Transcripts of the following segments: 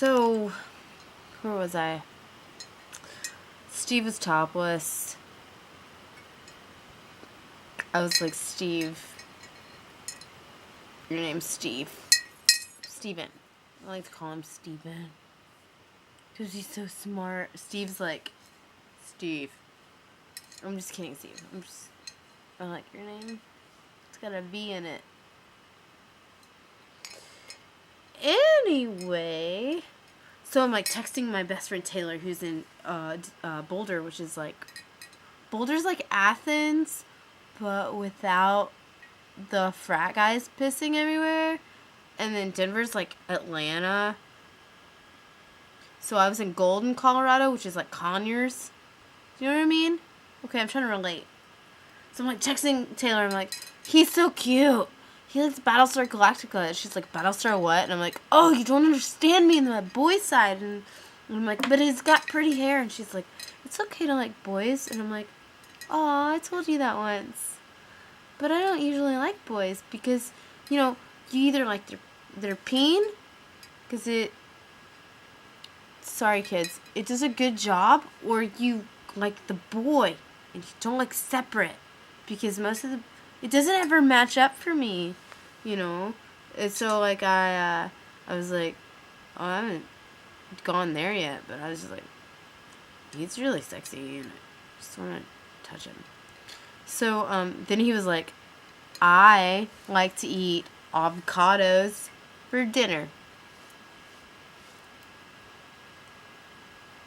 So, where was I? Steve was topless. I was like, Steve, your name's Steve. Steven. I like to call him Steven. Because he's so smart. Steve's like, Steve. I'm just kidding, Steve. I like your name. It's got a V in it. Anyway, so I'm like texting my best friend Taylor, who's in Boulder, which is like, Boulder's like Athens, but without the frat guys pissing everywhere. And then Denver's like Atlanta. So I was in Golden, Colorado, which is like Conyers. Do you know what I mean? Okay, I'm trying to relate. So I'm like texting Taylor. I'm like, he's so cute. He likes Battlestar Galactica. And she's like, Battlestar what? And I'm like, oh, you don't understand me in the boy side. And I'm like, but he's got pretty hair. And she's like, it's okay to like boys. And I'm like, oh, I told you that once. But I don't usually like boys because, you know, you either like their peen, because sorry kids, it does a good job, or you like the boy and you don't like separate, because it doesn't ever match up for me, you know. And so like I was like, oh, I haven't gone there yet, but I was just like, he's really sexy and I just want to touch him. So then he was like, I like to eat avocados for dinner.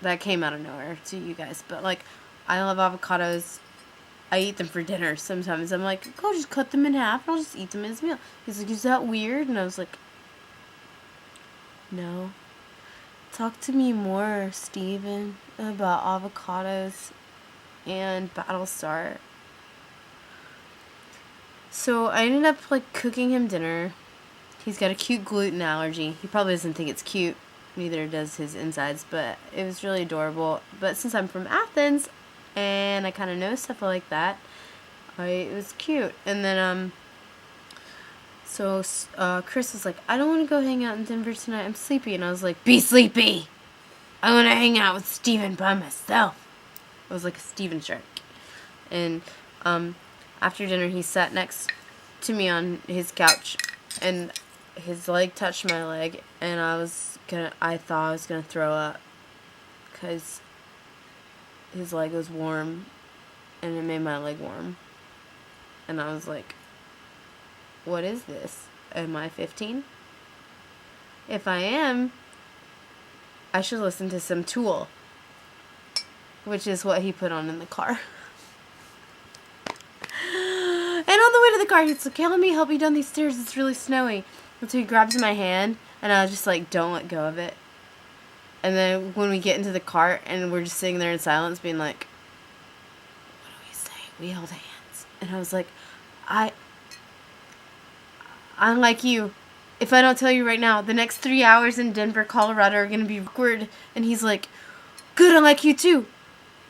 That came out of nowhere to you guys, but like, I love avocados. I eat them for dinner sometimes. I'm like, go just cut them in half and I'll just eat them as a meal. He's like, is that weird? And I was like, no. Talk to me more, Steven, about avocados and Battlestar. So I ended up like cooking him dinner. He's got a cute gluten allergy. He probably doesn't think it's cute. Neither does his insides, but it was really adorable. But since I'm from Athens and I kind of know stuff like that, it was cute. And then so Chris was like, I don't want to go hang out in Denver tonight. I'm sleepy. And I was like, be sleepy. I want to hang out with Steven by myself. I was like a Steven shark. And after dinner, he sat next to me on his couch, and his leg touched my leg, and I thought I was gonna throw up, because his leg was warm, and it made my leg warm. And I was like, what is this? Am I 15? If I am, I should listen to some Tool, which is what he put on in the car. And on the way to the car, he's like, okay, let me help you down these stairs. It's really snowy. And so he grabs my hand, and I was just like, don't let go of it. And then when we get into the car, and we're just sitting there in silence, being like, what do we say? We held hands. And I was like, I'm like you. If I don't tell you right now, the next 3 hours in Denver, Colorado are going to be awkward. And he's like, good, I like you too.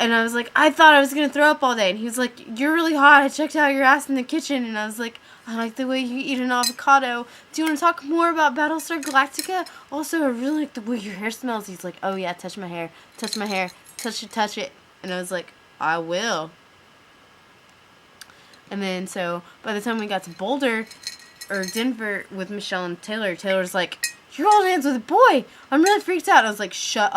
And I was like, I thought I was going to throw up all day. And he was like, you're really hot. I checked out your ass in the kitchen. And I was like, I like the way you eat an avocado. Do you want to talk more about Battlestar Galactica? Also, I really like the way your hair smells. He's like, oh yeah, touch my hair. Touch my hair. Touch it. And I was like, I will. And then, so, by the time we got to Boulder, or Denver, with Michelle and Taylor, Taylor's like, you're holding hands with a boy. I'm really freaked out. I was like, shut up.